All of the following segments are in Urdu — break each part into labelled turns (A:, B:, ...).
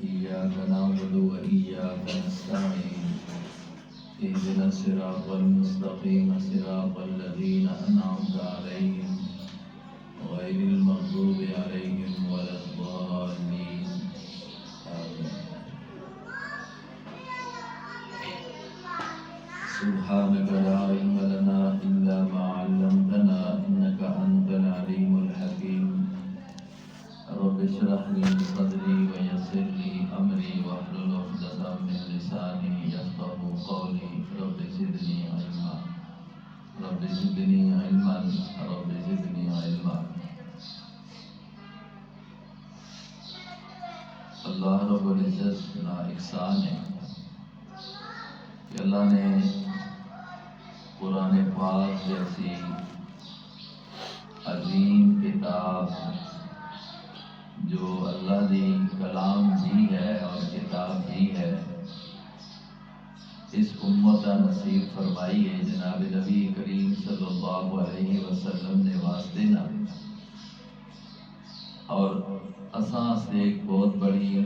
A: إياك نعبد وإياك نستعين اهدنا الصراط المستقيم صراط الذين أنعمت عليهم غير المغضوب عليهم ولا الضالين آمين. سبحانك لا علم لنا إلا ما علمتنا إنك أنت العليم الحكيم. رب اشرح لي صدري ويسر لي أمري واحلل عقدة من لساني يفقهوا قولي. رب زدني علما رب زدني علما رب زدني علما. اللہ رب العزت نا احسان ہے کہ اللہ نے قرآن پاک جیسی عظیم کتاب جو اللہ دی کلام بھی ہے اور کتاب بھی ہے اس امت نصیب فرمائی ہے. جناب نبی کریم صلی اللہ علیہ وسلم نے واسطے نہ اور اساں سے ایک بہت بڑی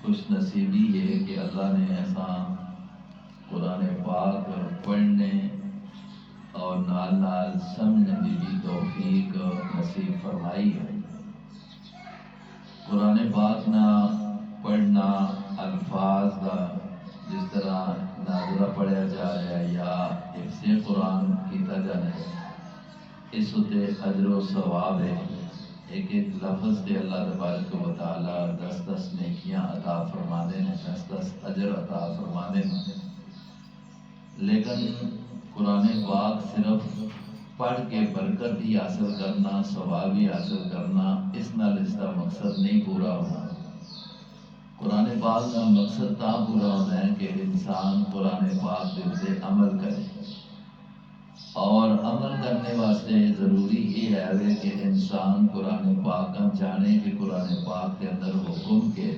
A: خوش نصیبی ہے کہ اللہ نے ایسا قرآن پاک پڑھنے اور نال نال سمجھنے کی توفیق نصیب فرمائی ہے. قرآن پاک نہ پڑھنا الفاظ کا جس طرح ناظرہ پڑھیا جا رہا ہے یا حفظ قرآن کیتا جا رہا ہے اس ہوتے اجر و ثواب ہے. ایک ایک لفظ کے اللہ تبارک و تعالیٰ 10 نیکیاں عطا فرمانے ہیں 10 اجر عطا فرمانے ہیں. لیکن قرآن پاک صرف پڑھ کے برکت ہی حاصل کرنا ثواب ہی حاصل کرنا اس نال اس کا مقصد نہیں پورا ہونا. قرآن پاک کا مقصد تا پورا ہونا ہے کہ انسان قرآن پاک سے عمل کرے اور عمل کرنے واسطے ضروری یہ ہے کہ انسان قرآن پاک کا جانے کہ قرآن پاک کے اندر حکم کے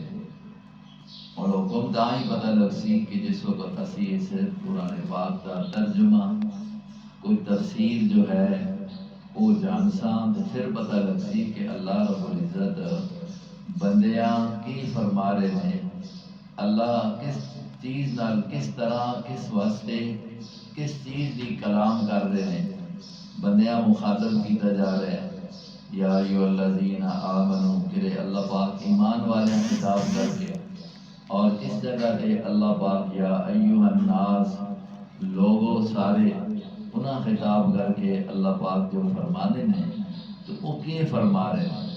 A: اور حکم تا ہی پتہ لگ سی کہ جس وقت اسی اس قرآن پاک کا ترجمہ کوئی تفسیر جو ہے وہ جانساں تو پھر پتہ لگ سی کہ اللہ رب العزت بندیاں کی فرما رہے ہیں. اللہ کس چیز نال کس طرح کس واسطے کس چیز دی کلام کر رہے ہیں بندیاں مخاطب کیتا جا رہا ہے. یا ایھا الذین آمنو کہ اللہ پاک ایمان والے خطاب کر کے اور اس جگہ پہ اللہ پاک یا ایھا الناس لوگوں سارے انہاں خطاب کر کے اللہ پاک جو فرمانے ہیں تو وہ کیے فرما رہے ہیں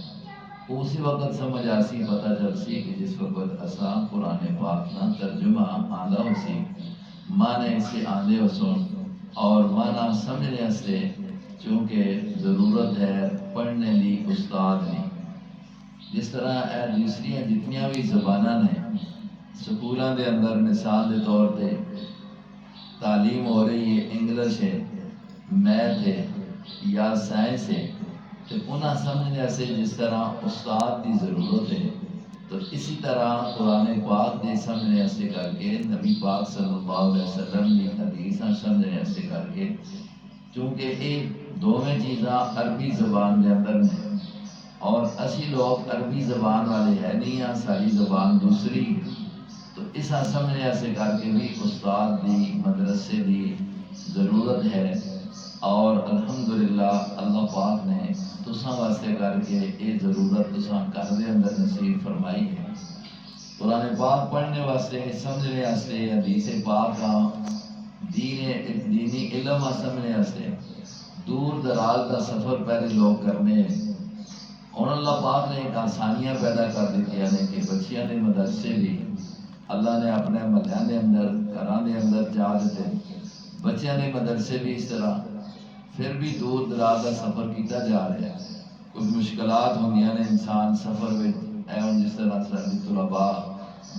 A: اسی وقت سمجھ آسی پتہ چل سی کہ جس وقت اساں قرآن پاک نہ ترجمہ آندہ ہو سی معنی اس سے آندے ہو سن اور معنی سمجھنے سے چونکہ ضرورت ہے پڑھنے لی استاد نہیں. جس طرح دوسری جتنیاں بھی زباناں نے سکولاں دے اندر مثال دے طور پہ تعلیم ہو رہی ہے انگلش ہے میتھ ہے یا سائنس ہے تو انہاں سمجھنے سے جس طرح استاد کی ضرورت ہے تو اسی طرح قرآن پاک دے سمجھنے سے کر کے نبی پاک صلی اللہ علیہ وسلم کی حدیثاں سمجھنے سے کر کے چونکہ یہ دونوں چیزاں عربی زبان کے اندر ہیں اور اسی لوگ عربی زبان والے ہے نہیں ہیں ساری زبان دوسری تو اس سمجھنے سے کر کے بھی استاد دی مدرسے دی ضرورت ہے. اور الحمدللہ اللہ پاک نے تساں واسطے کر کے یہ ضرورت تساں گھر دے اندر نصیب فرمائی ہے. قرآن پاک پڑھنے واسطے سمجھنے واسطے حدیث پاک کا دینی علم سمجھنے واسطے دور دراز کا سفر پہلے لوگ کرنے اور اللہ پاک نے ایک آسانیاں پیدا کر دیتی ہیں کہ بچیاں نے مدرسے بھی اللہ نے اپنے محلیاں دے اندر گھراں دے اندر جا دیتے بچیاں نے مدرسے بھی اس طرح پھر بھی دور دراز کا سفر کیتا جا رہا ہے. کچھ مشکلات ہوندیاں نے انسان سفر میں جس طرح ساری طلباء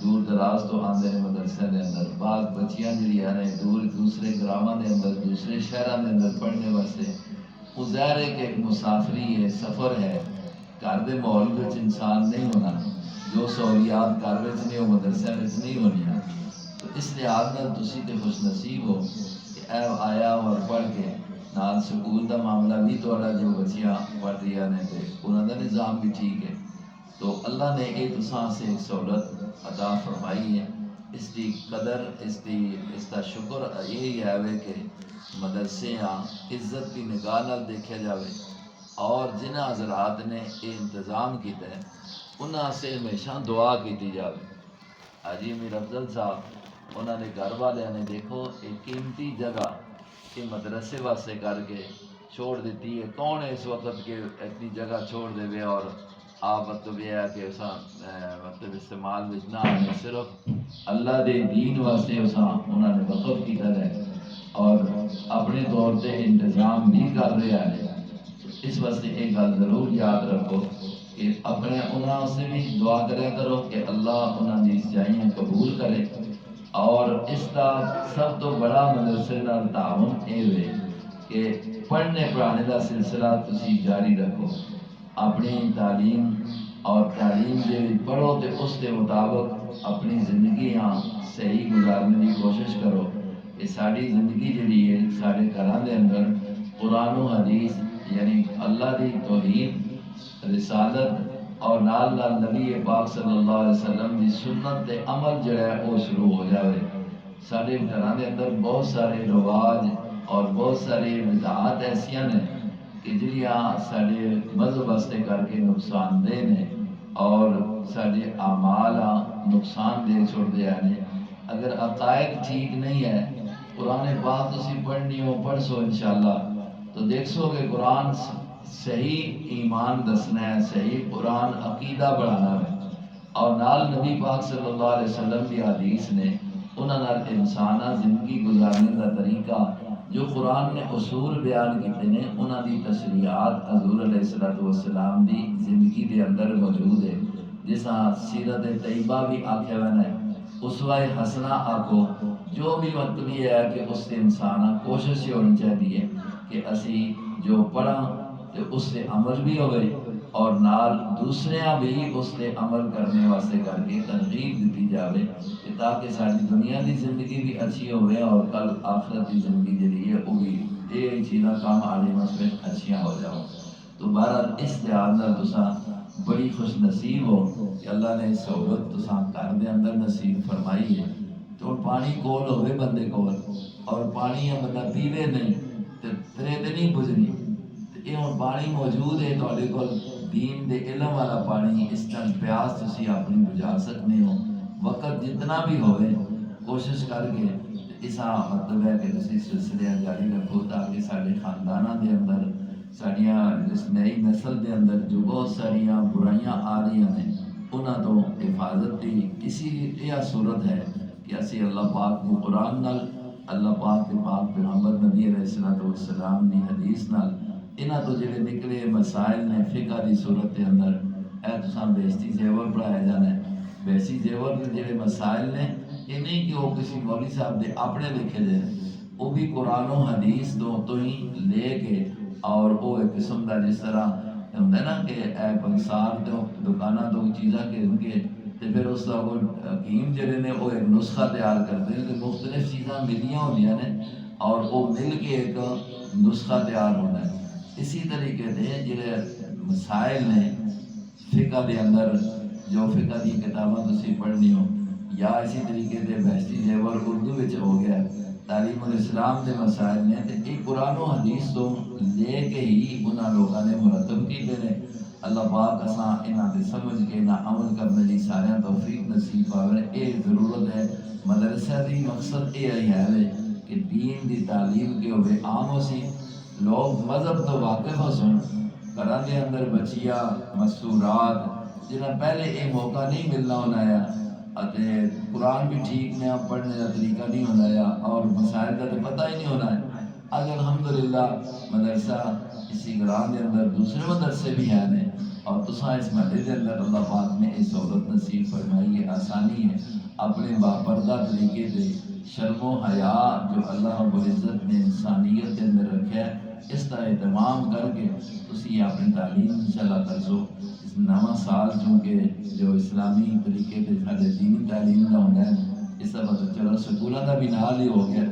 A: دور دراز تو آندے نے مدرسے دے اندر بعض بچیاں جڑیاں نے دوسرے گراماں دے اندر دوسرے شہراں دے اندر پڑھنے واسطے وہ ظاہر ہے کہ ایک مسافری ہے سفر ہے گھر دے ماحول وچ انسان نہیں ہونا جو سہولیات گھر وچ نہیں وہ مدرسے وچ نہیں ہونیاں تو اس لحاظ نال تسی تے خوش نصیب ہو کہ اے آیا اور پڑھ کے نال سکول دا معاملہ بھی تھوڑا جو بچیاں پڑھ رہی نے تے انہاں دا نظام بھی ٹھیک ہے تو اللہ نے یہ تساں سے ایک سہولت عطا فرمائی ہے، اس کی قدر اس کا شکر یہی ہے کہ مدرسے عزت کی نگاہ نال دیکھا جاوے، اور جنہ حضرات نے یہ انتظام کیتا ہے انہاں سے ہمیشہ دعا کیتی جاوے۔ حاجی امیر افضل صاحب انہوں نے گھر والوں نے دیکھو ایک قیمتی جگہ کہ مدرسے واسطے کر کے چھوڑ دیتی ہے، کون ہے اس وقت کہ اتنی جگہ چھوڑ دے وے اور آپ مطلب یہ ہے کہ اساں مطلب استعمال وچ نہ آنے، صرف اللہ دے دین واسطے اساں انہوں نے وقف کیتا ہے اور اپنے طور پہ انتظام بھی کر رہے ہیں۔ اس واسطے ایک گل ضرور یاد رکھو کہ اپنے انہاں سے بھی دعا کریا کرو کہ اللہ انہاں دی سچائیاں قبول کرے، اور اس کا سب تو بڑا مدرسے نال تعاون اے ہوئے کہ پڑھنے پڑھانے کا سلسلہ تسی جاری رکھو، اپنی تعلیم اور تعلیم جی پڑھو تو اس کے مطابق اپنی زندگیاں صحیح گزارنے کی کوشش کرو کہ ساری زندگی جڑی ہے سارے گھراں دے اندر قرآن و حدیث یعنی اللہ دی توحید رسالت اور نال نال نبی پاک صلی اللہ علیہ وسلم دی سنت تے عمل جڑا ہے وہ شروع ہو جاوے۔ سارے گھراں دے اندر بہت سارے رواج اور بہت سارے بدعات ایسیاں نے کہ جڑیاں سارے مذہب واسطے کر کے نقصان دہ نے اور سارے اعمال نقصان دہ چھوڑ دیا نے۔ اگر عقائد ٹھیک نہیں ہے، قرآن پاک تسی پڑھنی ہو پڑھ سو انشاءاللہ تو دیکھ سو کہ قرآن صحیح ایمان دسنا ہے، صحیح قرآن عقیدہ بڑھانا ہے، اور نال نبی پاک صلی اللہ علیہ وسلم کی حدیث نے انہاں نال انسانہ زندگی گزارنے کا طریقہ جو قرآن نے اصول بیان کیتے ہیں انہاں دی تشریعات حضور علیہ السلام دی زندگی دے اندر موجود ہے، جساں سیرت طیبہ بھی آکھیا وینا ہے، اسوہ حسنہ آکھو، جو بھی مطلب یہ ہے کہ اس سے انسانہ کوشش یہ ہونی چاہیے کہ اسی جو پڑھا تو اس سے عمل بھی ہوئے اور نال دوسرے بھی اس سے عمل کرنے واسطے کر کے ترغیب دیتی جاوے کہ تاکہ ساری دنیا کی زندگی بھی اچھی ہوئے اور کل آخرت کی زندگی جڑی ہے وہ بھی یہ چیزاں کام آنے واسطے اچھیاں ہو جاؤ۔ تو بہرحال اس لحاظ نال تساں بڑی خوش نصیب ہو کہ اللہ نے سہولت تساں گھر دے اندر نصیب فرمائی ہے۔ تو پانی کول ہوئے بندے کول اور پانی بندہ پیوے نہیں تو ترے تے نہیں بجنی، یہ ہوں پانی موجود ہے تھوڑے کول دین دے علم والا پانی، اس ٹائم پیاس تسی اپنی بجھا سکتے ہو، وقت جتنا بھی ہوئے کوشش کر کے اسا مطلب ہے کہ تسی سلسلے جاری رکھو تاکہ سارے خاندانہ دے اندر ساڑیاں اس نئی نسل دے اندر جو بہت ساریاں برائیاں آ رہی ہیں انہاں تو حفاظت دی اسی یہ صورت ہے کہ اسی اللہ پاک کو قرآن نال اللہ پاک کے پاک پیغمبر نبی علیہ السلام دی حدیث نال انہاں تو جڑے نکلے مسائل نے فقہ دی صورت کے اندر اے تساں بیشتی زیور پڑھایا جانا ہے، بیشتی زیور کے جڑے مسائل نے یہ نہیں کہ وہ کسی مولوی صاحب دے اپنے لکھے دے وہ بھی قرآن و حدیث تو ہی لے کے اور وہ ایک قسم کا جس طرح ہوتا ہے نا کہ اے پنسار تو دکانہ تو چیزاں کے ان کے پھر اس کا وہ حکیم جڑے نے وہ ایک نسخہ تیار کرتے ہیں کہ مختلف چیزاں ملیاں ہوندیاں نے اور وہ مل کے ایک نسخہ تیار ہونا ہے۔ اسی طریقے سے جڑے مسائل نے فقہ دے اندر جو فقہ دی کتاباں تسی پڑھنی ہو یا اسی طریقے سے بہشتی زیور اردو وچ ہو گیا تعلیم الاسلام دے مسائل نے تے ایک قرآن و حدیث تو لے کے ہی انہاں لوگوں نے مرتب کیتے نے۔ اللہ پاک اساں انہاں تے سمجھ کے نہ عمل کرنے دی سارے توفیق نصیب پاوے۔ اے ضرورت ہے مدرسہ دی مقصد یہ ہے کہ دین دی تعلیم کے ہوئے عام ہو سی، لوگ مذہب تو واقف ہو سن، گھراں دے اندر بچیاں مستورات جنہاں پہلے یہ موقع نہیں ملنا ہونا ہے قرآن بھی ٹھیک نہ پڑھنے کا طریقہ نہیں ہونا ہے اور مسائل کا تو پتہ ہی نہیں ہونا ہے۔ آج الحمدللہ مدرسہ اسی گرام کے اندر دوسرے مدرسے بھی ہیں اور تساں اس محلے کے اندر اللہ پاک نے اس سہولت نصیب فرمائی ہے، آسانی ہے اپنے باپردہ طریقے سے شرم و حیا جو اللہ رب العزت نے انسانیت کے اندر رکھا ہے اس کا اہتمام کر کے تسی اپنی تعلیم انشاءاللہ کر سو۔ اس نواں سال چونکہ جو اسلامی طریقے سے سارے دینی تعلیم کا ہونا ہے اس کا پتہ چلو سکولوں کا بھی نال ہی ہو گیا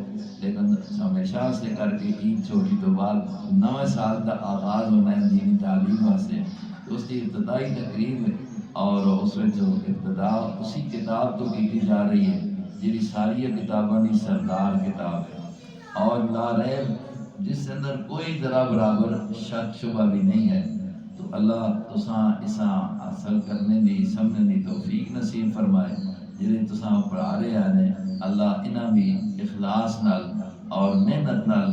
A: لیکن ہمیشہ سے کر کے عید چھوٹی تو بعد نویں سال کا آغاز ہونا ہے دینی تعلیم واسطے، تو اس کی ابتدائی تقریب اور اس میں جو ابتدا اسی کتاب تو کی جا رہی ہے جی ساری کتابوں کی سردار کتاب ہے، اور لا ریب جس کے اندر کوئی ذرا برابر شک شبہ بھی نہیں ہے۔ تو اللہ تساں اساں حاصل کرنے دی سمجھنے دی توفیق نصیب فرمائے۔ جڑے تساں پڑھا رہے ہیں اللہ انہاں بھی اخلاص نال اور محنت نال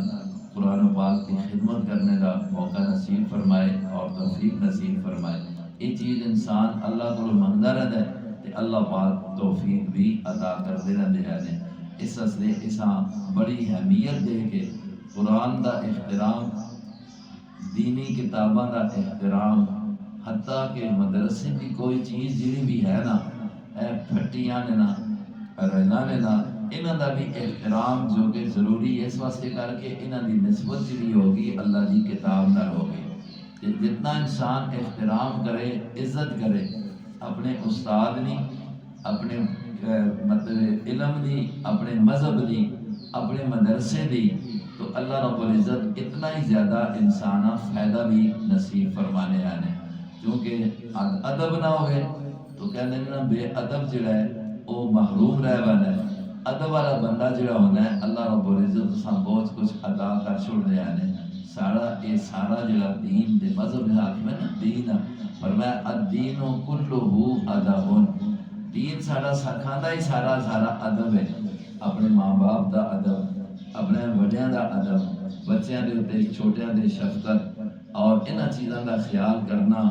A: قرآن پاک کی خدمت کرنے کا موقع نصیب فرمائے اور توفیق نصیب فرمائے۔ یہ چیز انسان اللہ کو منگتا رہتا ہے تو اللہ پاک توفیق بھی عطا کرتے رہتے ہیں۔ اس واسطے اساں بڑی اہمیت دے کے قرآن دا احترام، دینی کتاباں دا احترام، حتیٰ کہ مدرسے کی کوئی چیز جڑی بھی ہے نا، پھٹیاں نے نا، رہنا نے نا، انہاں دا بھی احترام جو کہ ضروری ہے، اس واسطے کر کے انہاں دی نسبت جڑی ہوگی اللہ دی کتاب نال ہوگی۔ جتنا انسان احترام کرے، عزت کرے اپنے استاد دی، اپنے مطلب علم دی، اپنے مذہب دی، اپنے مدرسے دی، تو اللہ رب العزت اتنا ہی زیادہ انسانہ فائدہ بھی نصیب فرمانے آنے۔ کیونکہ ادب نہ ہوئے تو کہنے نا بے ادب جڑا ہے وہ محروم رہ بنا ہے۔ ادب والا بندہ جڑا ہونا ہے اللہ رب العزت اساں بہت کچھ عطا کر چھوڑ دے آنے۔ سارا یہ سارا جڑا دین دے مذہب حاکم ہے نا، دین فرمایا الدین کلہ ادب، دین سارا سکھاندا ہی سارا ادب ہے۔ اپنے ماں باپ دا ادب، اپنے بڑیاں دا ادب، بچیاں دے تے چھوٹیاں دے شفقت اور انہاں چیزاں دا خیال کرنا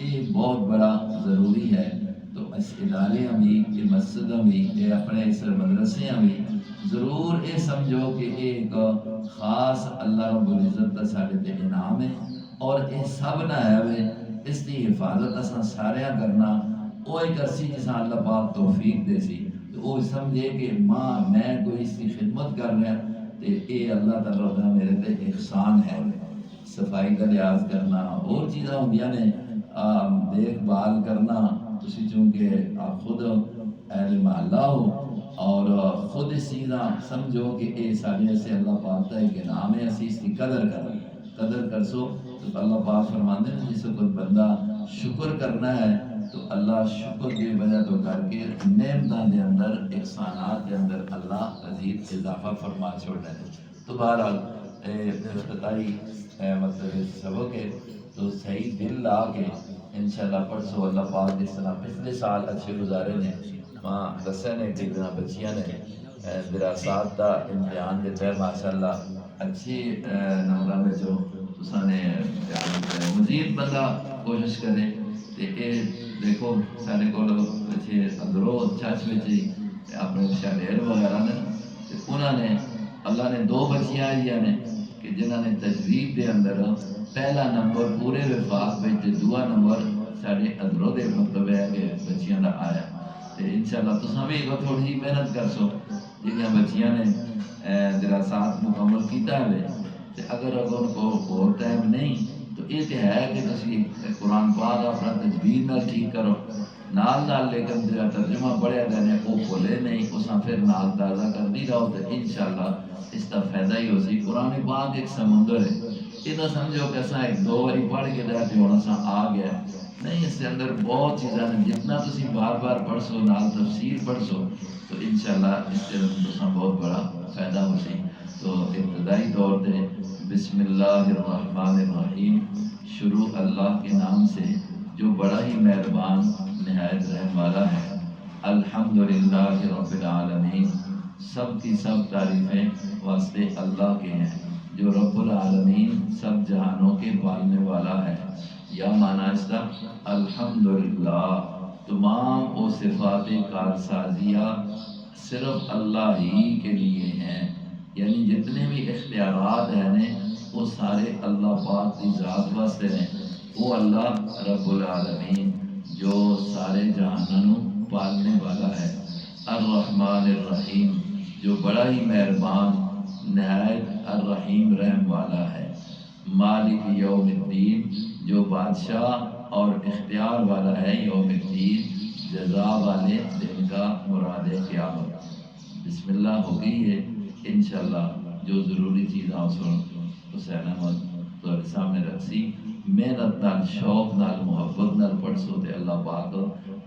A: یہ بہت بڑا ضروری ہے۔ تو اس ادارے بھی، یہ مسجد بھی، یہ اپنے اس مدرسے بھی ضرور یہ سمجھو کہ یہ ایک خاص اللہ رب العزت کا سارے تے انعام ہے، اور یہ سب نہ ہے اس کی حفاظت اساں سارے کرنا وہ ایک ارسی جساں اللہ پاک توفیق دے سی، تو وہ سمجھے کہ میں کوئی اس کی خدمت کر رہا تو یہ اللہ تعالیٰ کا میرے تے احسان ہے۔ صفائی کا لحاظ کرنا اور چیزاں ہوندیاں نے، دیکھ بھال کرنا، تسی چونکہ آپ خود اہل محلہ ہو اور خود اس چیزاں سمجھو کہ اے سارے سے اللہ پاک کا ایک انعام ہے، اسی اس کی قدر کرسو تو اللہ پاک فرماتے ہیں جس کو بندہ شکر کرنا ہے تو اللہ شکر کی وجہ تو کر کے نعمتاں دے اندر، احسانات دے اندر اللہ مزید اضافہ فرما چھوڑنا ہے۔ تو بہرحال افتتاحی مطلب سبق ہے تو صحیح دل لا کے انشاءاللہ پرسو اللہ پاک جس طرح پچھلے سال اچھے گزارے نے، ماں دسے نے کہ بچیاں نے دراسات کا امتحان دیتا ہے ماشاءاللہ اچھی نمبر میں جو تساں نے امتحان دیتا ہے۔ مزید بندہ کوشش کرے کہ یہ دیکھو سارے کو بچے اندروں چرچ میں اپنے شاعر وغیرہ نے، انہوں نے اللہ نے 2 بچیاں آئی نے کہ جنہوں نے تجوید دے اندر پہلا نمبر پورے وفاق میں، دوسرا نمبر سارے ادھروں دے مطلب ہے کہ بچیاں دا آیا۔ تو انشاءاللہ تساں بھی تھوڑی جی محنت کر سو، جنہاں بچیاں نے دراسات مکمل کیتا ہے تو اگر ان کو اور ٹائم نہیں تو یہ تو ہے کہ تسی قرآن پاک اپنا تجوید نال ٹھیک کرو، نال لیکن جڑا ترجمہ پڑھیا جانے وہ بھولے نہیں، اساں پھر نال تازہ کرتی رہو تو انشاءاللہ اس کا فائدہ ہی ہو سی۔ قرآن پاک ایک سمندر ہے، یہ نہ سمجھو کہ اساں 1-2 باری پڑھ کے جاتے ہوں اساں آ گیا نہیں، اس کے اندر بہت چیزاں ہیں، جتنا تسی بار بار پڑھ سو، نال تفسیر پڑھ سو تو انشاءاللہ اس سے تساں بہت بڑا فائدہ ہو سی۔ تو ابتدائی طور پہ بسم اللہ الرحمن الرحیم، شروع اللہ کے نام سے جو بڑا ہی مہربان نہایت رحم والا ہے۔ الحمدللہ رب العالمین، سب کی سب تعریفیں واسطے اللہ کے ہیں جو رب العالمین سب جہانوں کے پالنے والا ہے۔ یا معنی اس کا الحمدللہ، تمام وہ صفات کارسازیہ صرف اللہ ہی کے لیے ہیں، یعنی جتنے بھی اختیارات ہیں وہ سارے اللہ پاک کی ذات واسطے ہیں۔ وہ اللہ رب العالمین جو سارے جہانوں پالنے والا ہے۔ الرحمن الرحیم، جو بڑا ہی مہربان نہایت الرحیم رحم والا ہے۔ مالک یوم الدین، جو بادشاہ اور اختیار والا ہے، یوم الدین جزا والے دن کا مراد قیامت۔ بسم اللہ ہو گئی ہے، انشاءاللہ جو ضروری چیز آپ سن حسین احمد تو سامنے رکھ سی محنت نال شوق نال محبت نال پڑھسو تے اللہ پاک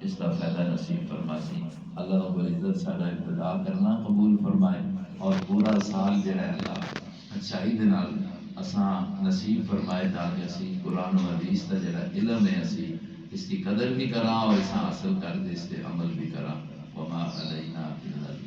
A: اس کا فائدہ نصیب فرماسی۔ اللہ رب العزت سارا ابتدا کرنا قبول فرمائے اور پورا سال جڑا ہے اللہ اچھائی دے نال اساں نصیب فرمائے تاکہ اسی قرآن و حدیث کا جڑا علم ہے اسی اس کی قدر بھی کراں اور اساں حاصل کر دے اس پہ عمل بھی کراں۔ وما علینا الا